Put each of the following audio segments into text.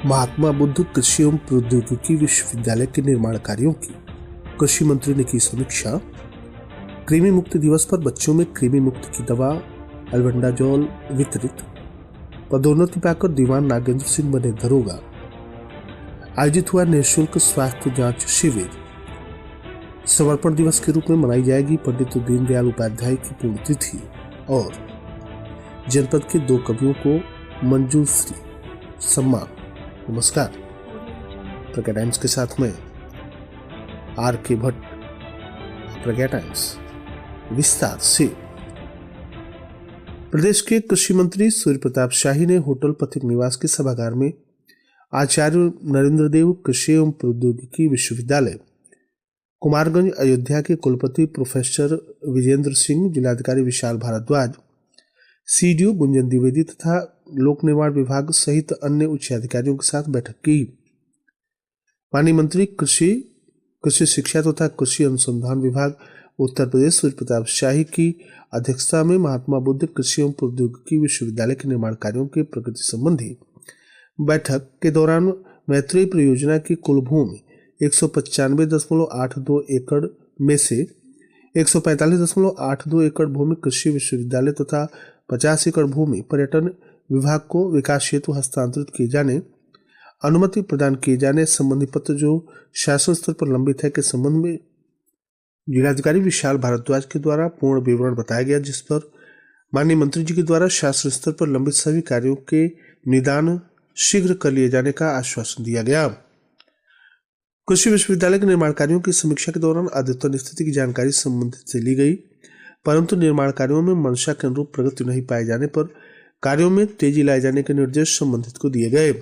महात्मा बुद्ध कृषि एवं प्रौद्योगिकी विश्वविद्यालय के निर्माण कार्यों की कृषि मंत्री ने की समीक्षा। कृमि मुक्ति दिवस पर बच्चों में कृमि मुक्ति की दवा अल्बेंडाजोल वितरित। पदोन्नति पाकर दीवान नागेंद्र सिंह बने दरोगा। आयोजित हुआ निःशुल्क स्वास्थ्य जांच शिविर। समर्पण दिवस के रूप में मनाई जाएगी पंडित दीनदयाल उपाध्याय की पुण्यतिथि और जनपद के 2 कवियों को मंजूश्री सम्मान। नमस्कार, प्रज्ञा टाइम्स के साथ में आर के भट्ट। प्रज्ञा टाइम्स विस्तार से। प्रदेश के कृषि मंत्री सूर्य प्रताप शाही ने होटल पथिक निवास के सभागार में आचार्य नरेंद्र देव कृषि एवं प्रौद्योगिकी विश्वविद्यालय कुमारगंज अयोध्या के कुलपति प्रोफेसर विजेंद्र सिंह, जिलाधिकारी विशाल भारद्वाज, सीडीओ गुंजन द्विवेदी तथा लोक निर्माण विभाग सहित अन्य उच्च अधिकारियों के साथ बैठक की। माननीय मंत्री कृषि शिक्षा तथा कृषि अनुसंधान विभाग उत्तर प्रदेश सूर्य प्रताप शाही की अध्यक्षता में महात्मा बुद्ध कृषि एवं प्रौद्योगिकी विश्वविद्यालय के निर्माण कार्यों के प्रगति संबंधी बैठक के दौरान मैत्री परियोजना की कुल भूमि 195.82 एकड़ में से 145.82 एकड़ भूमि कृषि विश्वविद्यालय तथा 50 एकड़ भूमि पर्यटन विभाग को विकास हेतु हस्तांतरित किए जाने, अनुमति प्रदान किए जाने संबंधी पत्र जो शासन स्तर पर लंबित है के संबंध में जिलाधिकारी विशाल भारद्वाज के द्वारा पूर्ण विवरण बताया गया, जिस पर माननीय मंत्री जी के द्वारा शासन स्तर पर लंबित सभी कार्यों के निदान शीघ्र कर लिए जाने का आश्वासन दिया गया। कृषि विश्वविद्यालय के निर्माण कार्यों की समीक्षा के दौरान अद्यतन स्थिति की जानकारी संबंधित से ली गई, परंतु निर्माण कार्यों में मंशा के अनुरूप प्रगति नहीं पाए जाने पर कार्यों में तेजी लाए जाने के निर्देश संबंधित को दिए गए।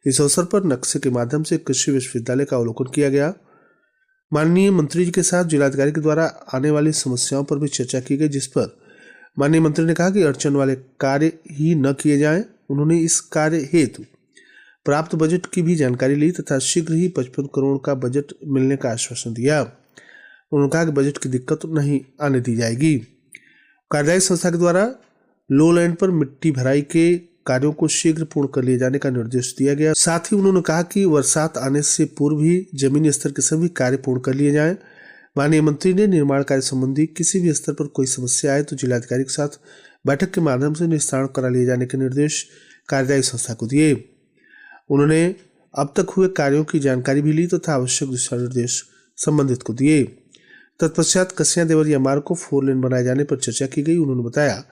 इस अवसर पर नक्शे के माध्यम से कृषि विश्वविद्यालय का अवलोकन किया गया। माननीय मंत्री जी के साथ जिलाधिकारी के द्वारा आने वाली समस्याओं पर भी चर्चा की गई, जिस पर माननीय मंत्री ने कहा कि अड़चन वाले कार्य ही न किए जाएं। उन्होंने इस कार्य हेतु प्राप्त बजट की भी जानकारी ली तथा शीघ्र ही 55 करोड़ का बजट मिलने का आश्वासन दिया। उन्होंने कहा कि बजट की दिक्कत नहीं आने दी जाएगी। कार्यदायी संस्था के द्वारा लो लैंड पर मिट्टी भराई के कार्यों को शीघ्र पूर्ण कर लिए जाने का निर्देश दिया गया। साथ ही उन्होंने कहा कि बरसात आने से पूर्व ही जमीनी स्तर के सभी कार्य पूर्ण कर लिए जाएं। माननीय मंत्री ने निर्माण कार्य संबंधी किसी भी स्तर पर कोई समस्या आए तो जिलाधिकारी के साथ बैठक के माध्यम से निस्तारण करा लिए जाने के निर्देश कार्यदायी संस्था को दिए। उन्होंने अब तक हुए कार्यों की जानकारी भी ली तथा आवश्यक दिशा निर्देश संबंधित को दिए। तत्पश्चात कसिया देवरिया मार्ग को 4 लेन बनाए जाने पर चर्चा की गई। उन्होंने बताया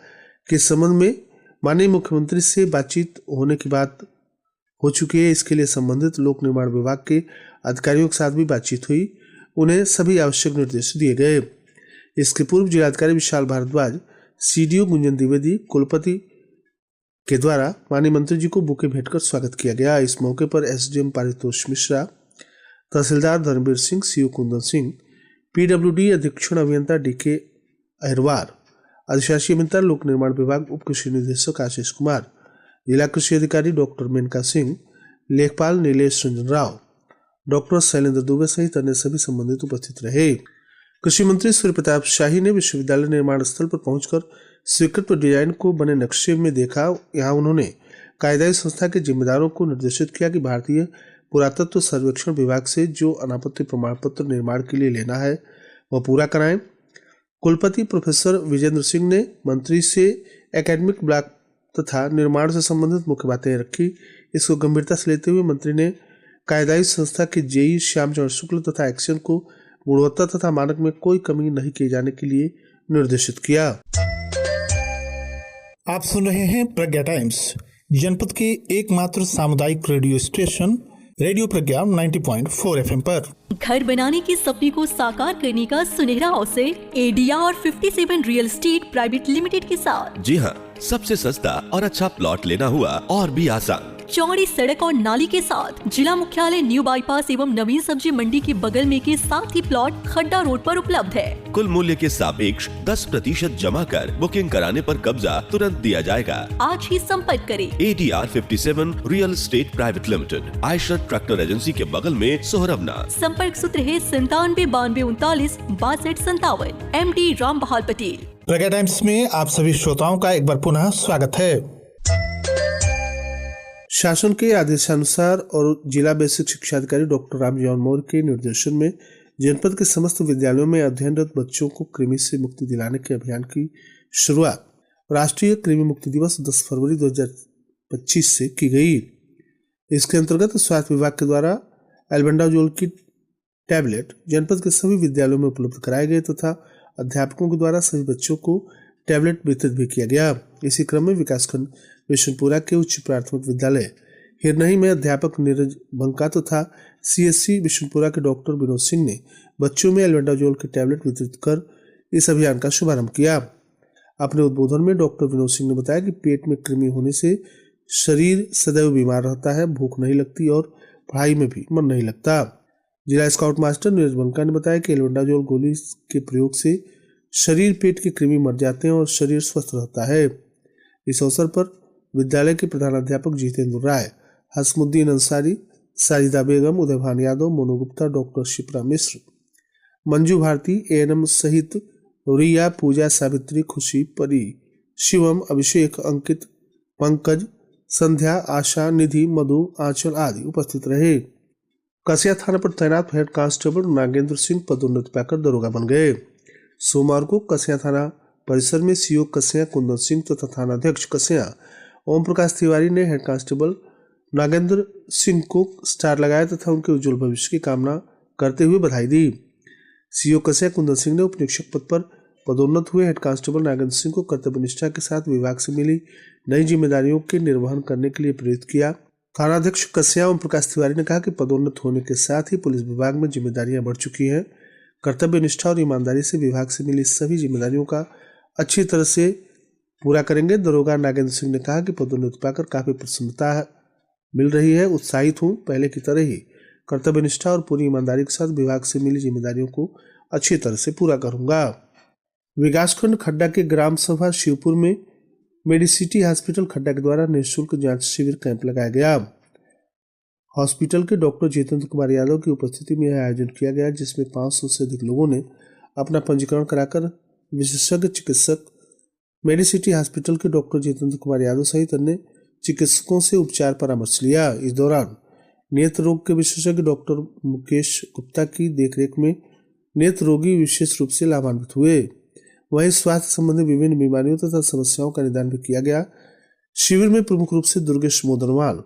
कि इस संबंध में माननीय मुख्यमंत्री से बातचीत होने की बात हो चुकी है। इसके लिए संबंधित लोक निर्माण विभाग के अधिकारियों के साथ भी बातचीत हुई। उन्हें सभी आवश्यक निर्देश दिए गए। इसके पूर्व जिलाधिकारी विशाल भारद्वाज, सीडीओ गुंजन द्विवेदी, कुलपति के द्वारा माननीय मंत्री जी को बुके भेंट कर स्वागत किया गया। इस मौके पर एसडीएम पारितोष मिश्रा, तहसीलदार धर्मवीर सिंह, सीओ कुंदन सिंह, पीडब्ल्यूडी अधीक्षण अभियंता डीके अहिरवार, अधिशासी अभियंता लोक निर्माण विभाग उप कृषि निदेशक आशीष कुमार, जिला कृषि अधिकारी डॉक्टर मेनका सिंह, लेखपाल नीलेश रंजन राव, डॉक्टर शैलेंद्र दुबे सहित अन्य सभी संबंधित उपस्थित रहे। कृषि मंत्री सूर्य प्रताप शाही ने विश्वविद्यालय निर्माण स्थल पर पहुंचकर स्वीकृत डिजाइन को बने नक्शे में देखा। यहाँ उन्होंने कायदाई संस्था के जिम्मेदारों को निर्देशित किया कि भारतीय पुरातत्व सर्वेक्षण विभाग से जो अनापत्ति प्रमाण पत्र निर्माण के लिए लेना है वह पूरा कराएं। कुलपति प्रोफेसर विजेंद्र सिंह ने मंत्री से एकेडमिक ब्लॉक तथा निर्माण से संबंधित मुख्य बातें रखी। इसको गंभीरता से लेते हुए मंत्री ने कायदाई संस्था के जेई श्यामचंद्र शुक्ल तथा एक्शन को गुणवत्ता तथा मानक में कोई कमी नहीं किए जाने के लिए निर्देशित किया। आप सुन रहे हैं प्रज्ञा टाइम्स, जनपद के एकमात्र सामुदायिक रेडियो स्टेशन रेडियो प्रज्ञा 90.4 FM पर। घर बनाने के सपने को साकार करने का सुनहरा अवसर ADR 57 real estate private limited के साथ। जी हाँ, सबसे सस्ता और अच्छा प्लॉट लेना हुआ और भी आसान। चौड़ी सड़क और नाली के साथ जिला मुख्यालय न्यू बाईपास एवं नवीन सब्जी मंडी के बगल में के साथ ही प्लॉट खड्डा रोड पर उपलब्ध है। कुल मूल्य के सापेक्ष 10% जमा कर बुकिंग कराने पर कब्जा तुरंत दिया जाएगा। आज ही संपर्क करें। ADR 57 real estate private limited, Eicher tractor agency के बगल में, सोहरवना। संपर्क सूत्र है 979239 MD राम बहाल पटेल। प्रज्ञा टाइम्स में आप सभी श्रोताओं का एक बार पुनः स्वागत है। शासन के आदेशानुसार और जिला बेसिक शिक्षा अधिकारी डॉक्टर रामजीवन मौर्य के निर्देशन में जनपद के समस्त विद्यालयों में अध्ययनरत बच्चों को कृमि से मुक्ति दिलाने के अभियान की शुरुआत राष्ट्रीय कृमि मुक्ति दिवस 10 फरवरी 2025 से की गई। इसके अंतर्गत स्वास्थ्य विभाग के द्वारा एल्बेंडाजोल की टैबलेट जनपद के सभी विद्यालयों में उपलब्ध कराए गए तथा अध्यापकों के द्वारा सभी बच्चों को टैबलेट वितरित भी किया गया। इसी क्रम में विकासखंड विशुनपुरा के उच्च प्राथमिक विद्यालय हिरनही में अध्यापक नीरज बंका तथा CSC विशुनपुरा के डॉक्टर विनोद सिंह ने बच्चों में एल्बेंडाजोल के टैबलेट वितरित कर इस अभियान का शुभारंभ किया। अपने उद्बोधन में डॉक्टर विनोद सिंह ने बताया कि पेट में कृमि होने से शरीर सदैव बीमार रहता है, भूख नहीं लगती और पढ़ाई में भी मन नहीं लगता। जिला स्काउट मास्टर नीरज बंका ने बताया कि एल्बेंडाजोल गोली के प्रयोग से शरीर पेट की कृमि मर जाते हैं और शरीर स्वस्थ रहता है। इस अवसर पर विद्यालय के प्रधानाध्यापक जितेंद्र राय, हसमुद्दीन अंसारी, साजिदा बेगम, उदयभान यादव, मोनू गुप्ता, डॉक्टर शिप्रा मिश्र, मंजू भारती, ANM सहित रिया, पूजा, सावित्री, खुशी, परी, शिवम, अभिषेक, अंकित, पंकज, संध्या, आशा, निधि, मधु, आंचल आदि उपस्थित रहे। कसिया थाना पर तैनात हेड कांस्टेबल नागेंद्र सिंह पदोन्नति पाकर दरोगा बन गए। सोमवार को कसिया थाना परिसर में CO कसिया कुंदन सिंह तथा थानाध्यक्ष कसिया ओम प्रकाश तिवारी ने हेड कांस्टेबल नागेंद्र सिंह को स्टार लगाया तथा उनके उज्जवल भविष्य की कामना करते हुए बधाई दी। CO कसिया कुंदन सिंह ने उप निरीक्षक पद पर पदोन्नत हुए हेड कांस्टेबल नागेंद्र सिंह को कर्तव्य निष्ठा के साथ विभाग से मिली नई जिम्मेदारियों के निर्वहन करने के लिए प्रेरित किया। थानाध्यक्ष कसिया ओम प्रकाश तिवारी ने कहा कि पदोन्नत होने के साथ ही पुलिस विभाग में जिम्मेदारियां बढ़ चुकी हैं। कर्तव्य निष्ठा और ईमानदारी से विभाग से मिली सभी जिम्मेदारियों का अच्छी तरह से पूरा करेंगे। दरोगा नागेंद्र सिंह ने कहा कि पदोन्नति पाकर काफी प्रसन्नता मिल रही है, उत्साहित हूँ। पहले की तरह ही कर्तव्य निष्ठा और पूरी ईमानदारी के साथ विभाग से मिली जिम्मेदारियों को अच्छी तरह से पूरा करूंगा। विकासखंड खड्डा के ग्राम सभा शिवपुर में मेडिसिटी हॉस्पिटल खड्डा के द्वारा निःशुल्क जांच शिविर कैंप लगाया गया। हॉस्पिटल के डॉक्टर जितेंद्र कुमार यादव की उपस्थिति में यह आयोजन किया गया, जिसमें 500 से अधिक लोगों ने अपना पंजीकरण कराकर विशेषज्ञ चिकित्सक मेडिसिटी हॉस्पिटल के डॉक्टर जितेंद्र कुमार यादव सहित अन्य चिकित्सकों से उपचार परामर्श लिया। इस दौरान नेत्र रोग के विशेषज्ञ डॉक्टर मुकेश गुप्ता की देखरेख में नेत्र रोगी विशेष रूप से लाभान्वित हुए। वहीं स्वास्थ्य संबंधी विभिन्न बीमारियों तथा समस्याओं का निदान भी किया गया। शिविर में प्रमुख रूप से दुर्गेश मोदनवाल,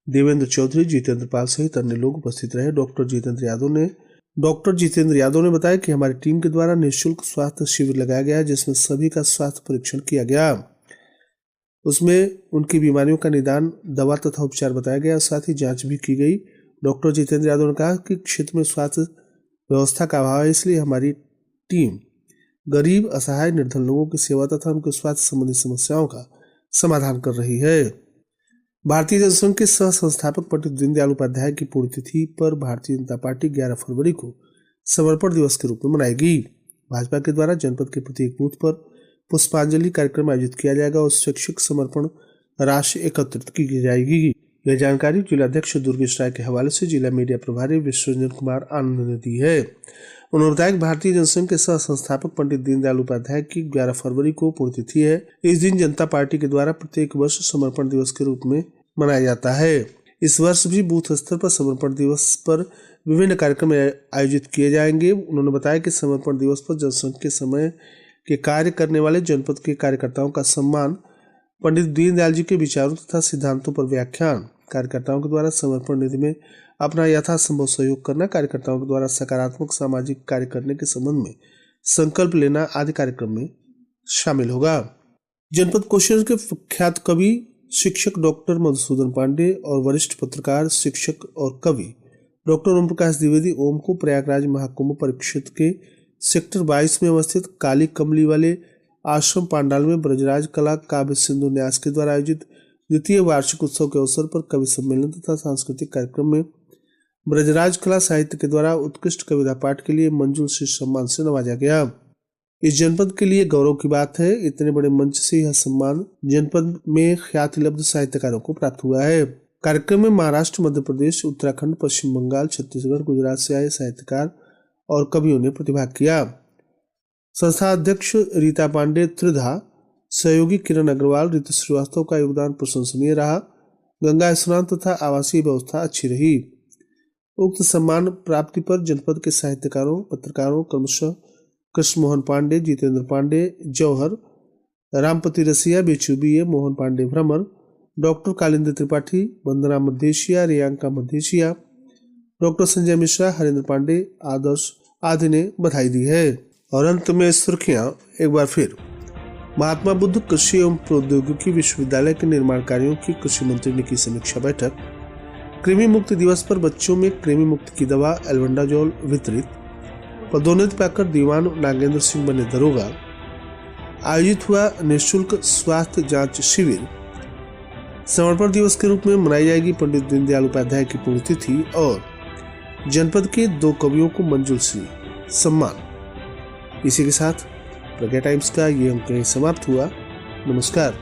देवेंद्र चौधरी, जितेंद्र पाल सहित अन्य लोग उपस्थित रहे। डॉक्टर जितेंद्र यादव ने बताया कि हमारी टीम के द्वारा निःशुल्क स्वास्थ्य शिविर लगाया गया, जिसमें सभी का स्वास्थ्य परीक्षण किया गया। उसमें उनकी बीमारियों का निदान, दवा तथा उपचार बताया गया, साथ ही जांच भी की गई। डॉक्टर जितेंद्र यादव ने कहा कि क्षेत्र में स्वास्थ्य व्यवस्था का अभाव है, इसलिए हमारी टीम गरीब, असहाय, निर्धन लोगों की सेवा तथा उनके स्वास्थ्य संबंधी समस्याओं का समाधान कर रही है। भारतीय जनसंघ के सह संस्थापक पंडित दीनदयाल उपाध्याय की पुण्यतिथि पर भारतीय जनता पार्टी 11 फरवरी को समर्पण दिवस के रूप में मनाएगी। भाजपा के द्वारा जनपद के प्रत्येक बूथ पर पुष्पांजलि कार्यक्रम आयोजित किया जाएगा और शैक्षिक समर्पण राशि एकत्रित की जाएगी। यह जानकारी जिलाध्यक्ष दुर्गेश राय के हवाले से जिला मीडिया प्रभारी विश्वरंजन कुमार आनंद ने दी है। उन्होंने बताया कि भारतीय जनसंघ के सह संस्थापक पंडित दीनदयाल उपाध्याय की 11 फरवरी को पुण्यतिथि है। इस दिन जनता पार्टी के द्वारा प्रत्येक वर्ष समर्पण दिवस के रूप में मनाया जाता है। इस वर्ष भी बूथ स्तर पर समर्पण दिवस पर विभिन्न कार्यक्रम आयोजित किए जाएंगे। उन्होंने बताया कि समर्पण दिवस पर जनसंघ के समय के कार्य करने वाले जनपद के कार्यकर्ताओं का सम्मान, पंडित दीनदयाल जी के विचारों तथा सिद्धांतों पर व्याख्यान, कार्यकर्ताओं के द्वारा समर्पण निधि में अपना यथासंभव सहयोग करना, कार्यकर्ताओं के द्वारा सकारात्मक सामाजिक कार्य करने के संबंध में संकल्प लेना आदि कार्यक्रम में शामिल होगा। जनपद कुशीनगर के प्रख्यात कवि, शिक्षक डॉक्टर मधुसूदन पांडे और वरिष्ठ पत्रकार, शिक्षक और कवि डॉक्टर ओम प्रकाश द्विवेदी ओम को प्रयागराज महाकुंभ परिक्षेत्र के सेक्टर 22 में अवस्थित काली कमली वाले आश्रम पांडाल में ब्रजराज कला काव्य सिंधु न्यास के द्वारा आयोजित द्वितीय वार्षिक उत्सव के अवसर पर कवि सम्मेलन तथा सांस्कृतिक कार्यक्रम में ब्रजराज कला साहित्य के द्वारा उत्कृष्ट कविता पाठ के लिए मंजुल से सम्मान से नवाजा गया। इस जनपद के लिए गौरव की बात है। इतने बड़े मंच से यह सम्मान जनपद में ख्यातिलब्ध साहित्यकारों को प्राप्त हुआ है। कार्यक्रम में महाराष्ट्र, मध्य प्रदेश, उत्तराखंड, पश्चिम बंगाल, छत्तीसगढ़, गुजरात से आए साहित्यकार और कवियों ने प्रतिभाग किया। संस्था अध्यक्ष रीता पांडे त्रिधा, सहयोगी किरण अग्रवाल, ऋतु श्रीवास्तव का योगदान प्रशंसनीय रहा। गंगा स्नान तथा आवासीय व्यवस्था अच्छी रही। उक्त सम्मान प्राप्ति पर जनपद के साहित्यकारों, पत्रकारों, क्रमशः कृष्ण मोहन पांडे, जितेंद्र पांडे जौहर, रामपति रसिया बेचुबीए, मोहन पांडे भ्रमर, डॉक्टर कालिंद्र त्रिपाठी, वंदना मध्देशिया, रियांका मध्देशिया, डॉक्टर संजय मिश्रा, हरेंद्र पांडे, आदर्श आदि ने बधाई दी है। और अंत में सुर्खियां एक बार फिर। महात्मा बुद्ध कृषि एवं प्रौद्योगिकी विश्वविद्यालय के निर्माण कार्यों की कृषि मंत्री ने की समीक्षा बैठक। कृमि मुक्ति दिवस पर बच्चों में कृमि मुक्ति की दवा एल्बेंडाजोल वितरित। पदोन्नति पाकर दीवान नागेंद्र सिंह बने दरोगा। आयोजित हुआ निःशुल्क स्वास्थ्य जांच शिविर। समर्पण दिवस के रूप में मनाई जाएगी पंडित दीनदयाल उपाध्याय की पुण्यतिथि। और जनपद के 2 कवियों को मंजुल श्री सम्मान। इसी के साथ प्रज्ञा टाइम्स का ये अंक समाप्त हुआ। नमस्कार।